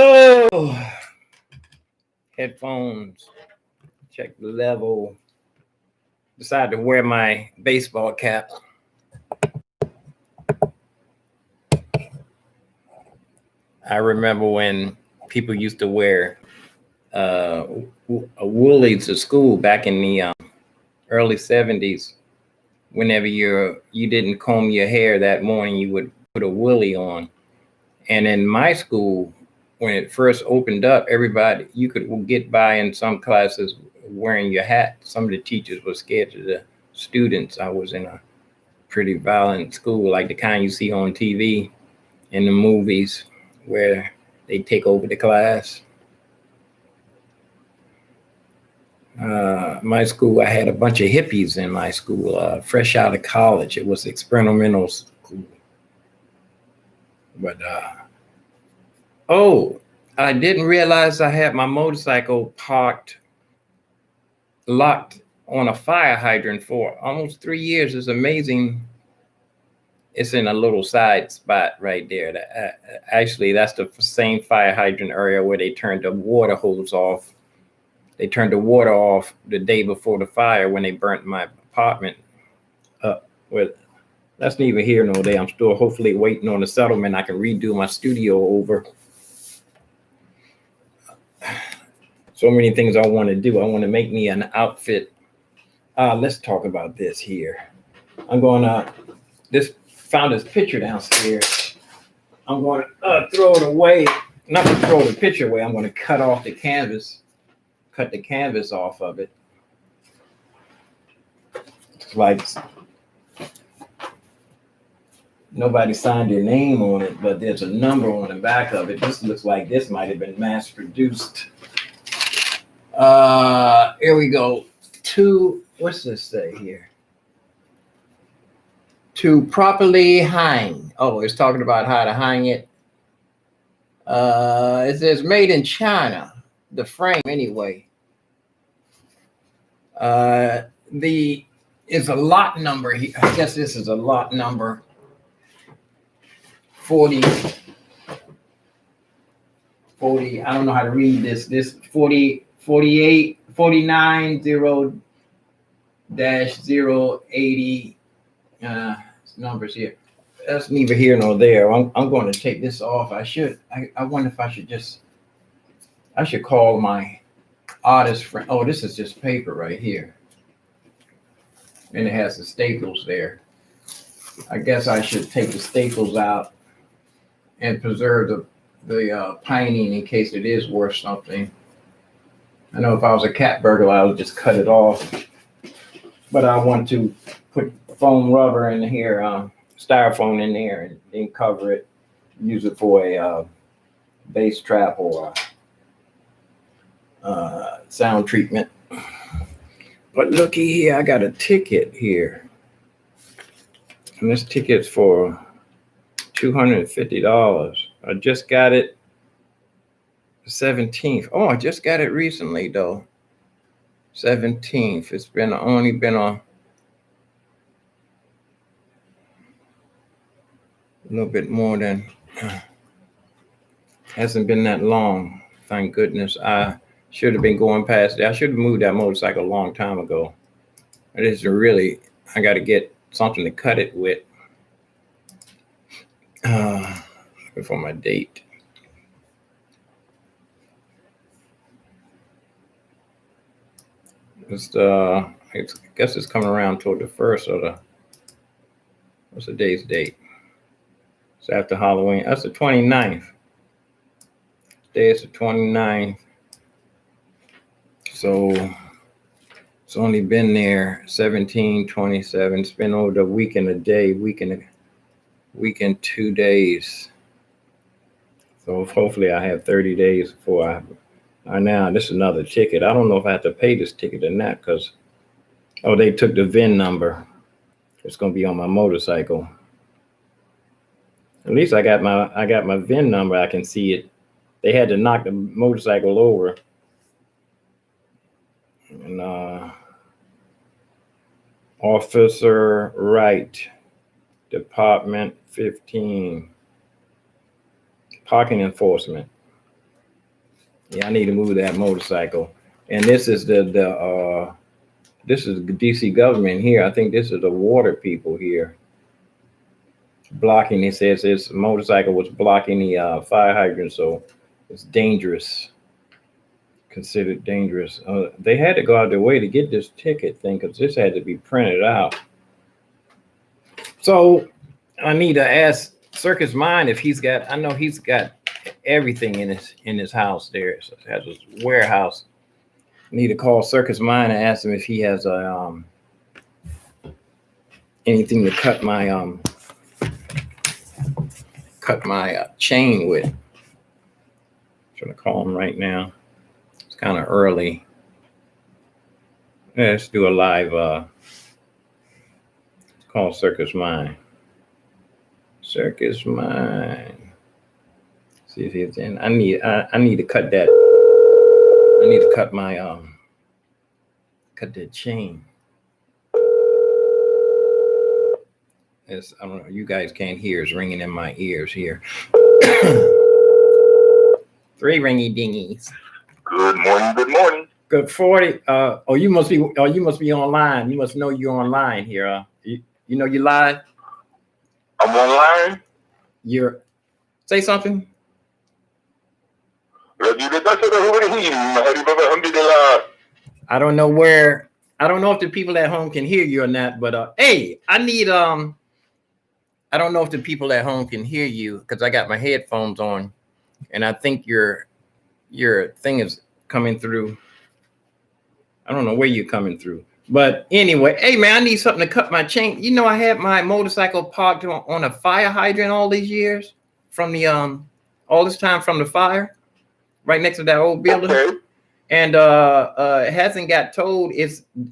Oh, headphones. Check the level. Decided to wear my baseball cap. I remember when people used to wear woolies to school back in the early 70s. Whenever you didn't comb your hair that morning, you would put a woolly on. And in my school, when it first opened up, everybody, you could get by in some classes wearing your hat. Some of the teachers were scared of the students. I was in a pretty violent school, like the kind you see on TV in the movies where they take over the class. My school, I had a bunch of hippies in my school, fresh out of college. It was experimental school. But, I didn't realize I had my motorcycle locked on a fire hydrant for almost 3 years. It's amazing. It's in a little side spot right there. Actually, that's the same fire hydrant area where they turned the water hose off. They turned the water off the day before the fire when they burnt my apartment up. Well, that's neither here nor there. I'm still hopefully waiting on the settlement. I can redo my studio over. So many things I want to do. I want to make me an outfit. Let's talk about this here. I'm going to, found this picture downstairs. I'm going to throw it away. Not to throw the picture away. I'm going to cut off the canvas. Cut the canvas off of it. It's like nobody signed their name on it, but there's a number on the back of it. This looks like this might have been mass produced. Here we go. What's this say here? To properly hang. Oh, it's talking about how to hang it. It says made in China. The frame anyway. It's a lot number here. I guess this is a lot number 40. I don't know how to read this. This 490-080 numbers here. That's neither here nor there. I'm going to take this off. I wonder if I should call my artist friend. Oh, this is just paper right here. And it has the staples there. I guess I should take the staples out and preserve the pining in case it is worth something. I know if I was a cat burglar, I would just cut it off. But I want to put foam rubber in here, styrofoam in there, and then cover it. Use it for a bass trap or sound treatment. But looky here, I got a ticket here. And this ticket's for $250. I just got it the 17th. Oh, I just got it recently though. 17th. It's only been a little bit more than, hasn't been that long. Thank goodness. I should have been going past it. I should have moved that motorcycle a long time ago. It is really, I got to get something to cut it with. Looking for my date. I guess it's coming around toward the 1st or what's the day's date? It's after Halloween. That's the 29th. Today is the 29th. So it's only been there 17, 27. It's been over the week and a day, week and 2 days. So hopefully I have 30 days before now this is another ticket. I don't know if I have to pay this ticket or not because, they took the VIN number. It's going to be on my motorcycle. At least I got my VIN number. I can see it. They had to knock the motorcycle over. And Officer Wright, Department 15, Parking Enforcement. Yeah, I need to move that motorcycle. And this is the this is the DC government here. I think this is the water people here blocking. It says this motorcycle was blocking the fire hydrant, so it's dangerous, considered dangerous. They had to go out their way to get this ticket thing because this had to be printed out. So I need to ask Circus Mind if he's got. I know he's got everything in his house there. So it has a warehouse. I need to call Circus Mind and ask him if he has a anything to cut my chain with. I'm trying to call him right now. It's kind of early. Yeah, let's do a live. Call Circus Mind. Circus Mind. See if he's in. I need to cut that. I need to cut my cut that chain. It's, I don't know. You guys can't hear. It's ringing in my ears here. 3 ringy dingies. Good morning. Good morning. Good 40. Oh, you must be online. You must know you're online here. You know you live. I'm online. You're say something. I don't know where. I don't know if the people at home can hear you or not. But hey, I need I don't know if the people at home can hear you because I got my headphones on, and I think your thing is coming through. I don't know where you're coming through. But anyway, hey man, I need something to cut my chain. You know, I had my motorcycle parked on a fire hydrant all these years from the all this time from the fire, right next to that old building. Okay. And it hasn't got towed.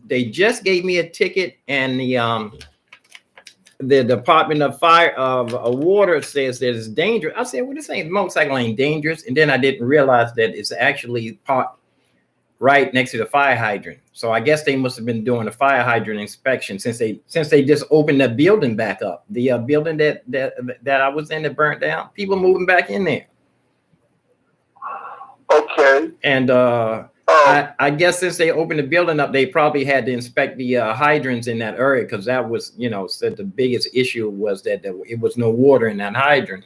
They just gave me a ticket, and the Department of Fire of Water says that it's dangerous. I said, well, this motorcycle ain't dangerous. And then I didn't realize that it's actually parked right next to the fire hydrant. So I guess they must have been doing a fire hydrant inspection since they just opened the building back up. The building that I was in that burnt down, people moving back in there. Okay. And I guess since they opened the building up, they probably had to inspect the hydrants in that area because that was, said the biggest issue was that it was no water in that hydrant.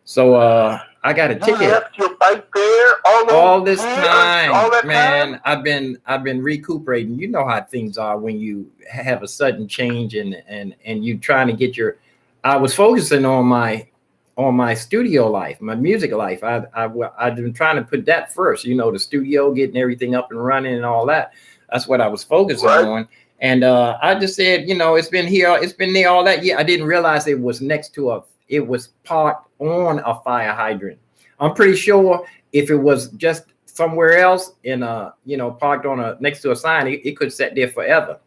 So I got a ticket. You left your bike there all this time, all that man. Time? I've been recuperating. You know how things are when you have a sudden change and you trying to get your. I was focusing on my studio life, my music life. I've been trying to put that first. The studio, getting everything up and running and all that. That's what I was focusing on. And I just said, it's been here, it's been there all that year. I didn't realize it was next to it was parked on a fire hydrant. I'm pretty sure if it was just somewhere else in parked on next to a sign, it could sit there forever.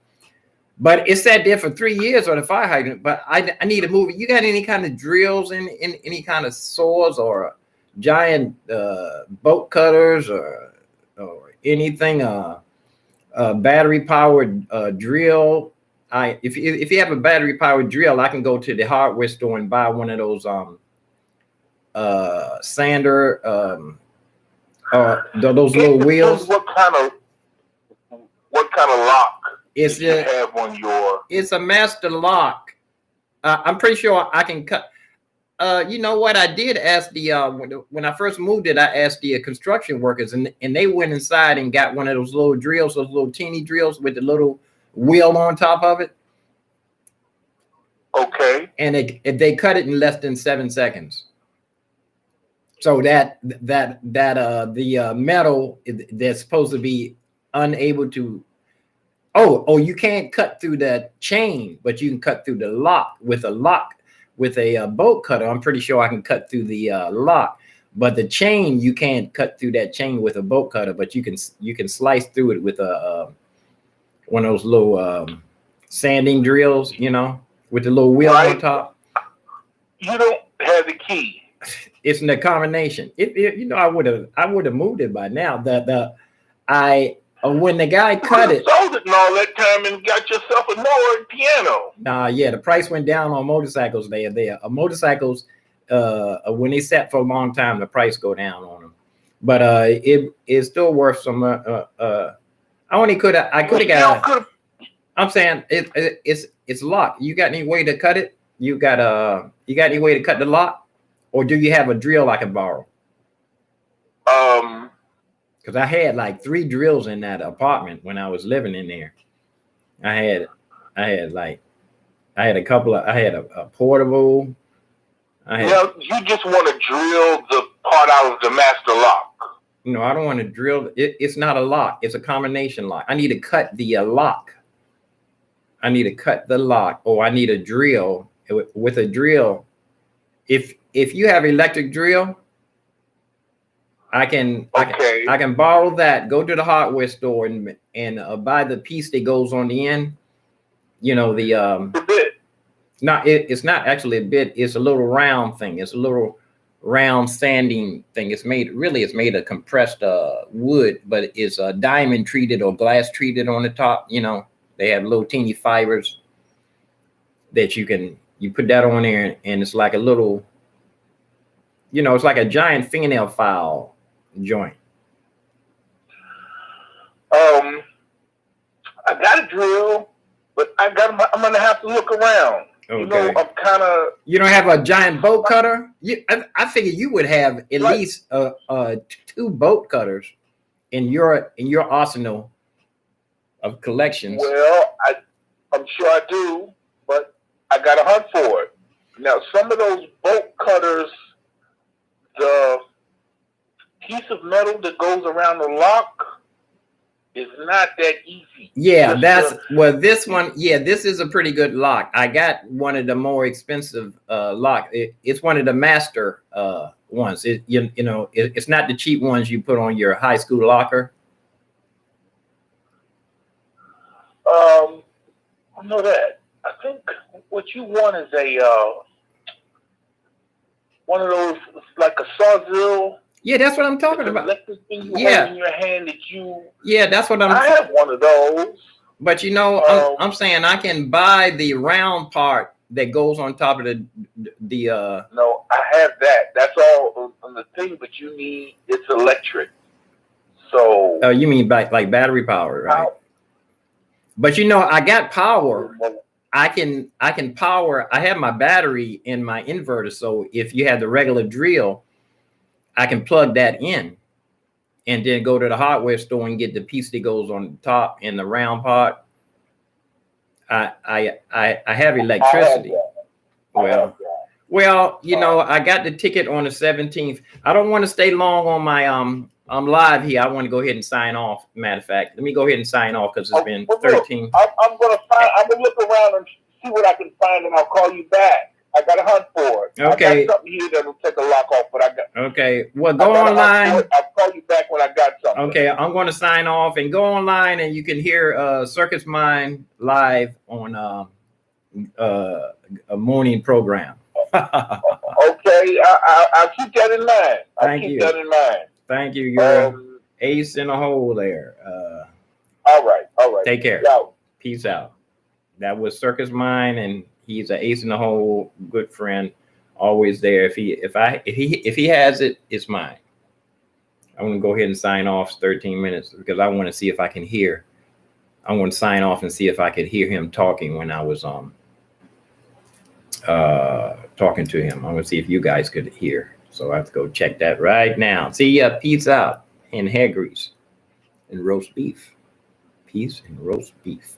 But it sat there for 3 years on the fire hydrant. But I need to move it. You got any kind of drills in any kind of saws or giant bolt cutters or anything? Battery powered drill. If you have a battery powered drill, I can go to the hardware store and buy one of those sander those little wheels. What kind of lock? It's have on your. It's a master lock. I'm pretty sure I can cut. You know what? I did ask when I first moved it. I asked the construction workers, and they went inside and got one of those little drills, those little teeny drills with the little wheel on top of it. Okay. And they cut it in less than 7 seconds. So the metal that's supposed to be unable to. Oh, you can't cut through the chain, but you can cut through the lock with a bolt cutter. I'm pretty sure I can cut through the lock, but the chain, you can't cut through that chain with a bolt cutter, but you can slice through it with one of those little sanding drills, with the little wheel on top. You don't have the key. It's in the combination. I would have moved it by now. When the guy cut it, sold it in all that time and got yourself a Nord piano. The price went down on motorcycles. Motorcycles, when they sat for a long time, the price go down on them. but it's still worth some. I could have got. I'm saying it's locked. You got any way to cut it? You got any way to cut the lock, or do you have a drill I can borrow? Because I had like 3 drills in that apartment when I was living in there. I had a couple of. I had a portable. You just want to drill the part out of the master lock. No, I don't want to drill. It's not a lock. It's a combination lock. I need to cut the lock. I need to cut the lock, or I need a drill. With a drill, if you have electric drill, I can borrow that. Go to the hardware store and buy the piece that goes on the end. You know the bit. It's not actually a bit. It's a little round thing. It's a little round sanding thing. It's made of compressed wood, but it's diamond treated or glass treated on the top. You know, they have little teeny fibers that you put that on there, and it's like a little, it's like a giant fingernail file joint. I got a drill, but I'm gonna have to look around. Okay. I'm kind of. You don't have a giant bolt cutter? I figure you would have at least 2 bolt cutters in your arsenal of collections. Well, I'm sure I do, but I got to hunt for it. Now, some of those bolt cutters, the piece of metal that goes around the lock is not that easy. Yeah, this one. Yeah, this is a pretty good lock. I got one of the more expensive lock. It's one of the master ones. It's not the cheap ones you put on your high school locker. I know that. I think what you want is one of those, like a sawzall. Yeah, that's what I'm talking about. Electric thing you hold in your hand that you. Yeah, that's what I have one of those. But I'm saying I can buy the round part that goes on top of the. No, I have that. That's all on the thing, but you need it's electric. So. Oh, you mean like battery power, right? But I got power. I can power. I have my battery in my inverter, so if you have the regular drill, I can plug that in, and then go to the hardware store and get the piece that goes on the top and the round part. I have electricity. Well, I got the ticket on the 17th. I don't want to stay long on my I'm live here. I want to go ahead and sign off. Matter of fact, let me go ahead and sign off because it's been 13. I'm gonna look around and see what I can find, and I'll call you back. I got to hunt for it. Okay. I got something here that'll take a lock off, but I got. Okay. Well, go online. I'll call you back when I got something. Okay, I'm going to sign off and go online, and you can hear Circus Mind live on a morning program. Okay, I'll keep that in mind. Thank you. That in mind. Thank you. You're ace in the hole there. All right. Take care. Peace out. That was Circus Mind, and he's an ace in the hole, good friend, always there. If he has it, it's mine. I'm gonna go ahead and sign off 13 minutes because I want to see if I can hear. I want to sign off and see if I could hear him talking when I was talking to him. I'm gonna see if you guys could hear. So I have to go check that right now. See ya. Peace out. And hair grease and roast beef. Peace and roast beef.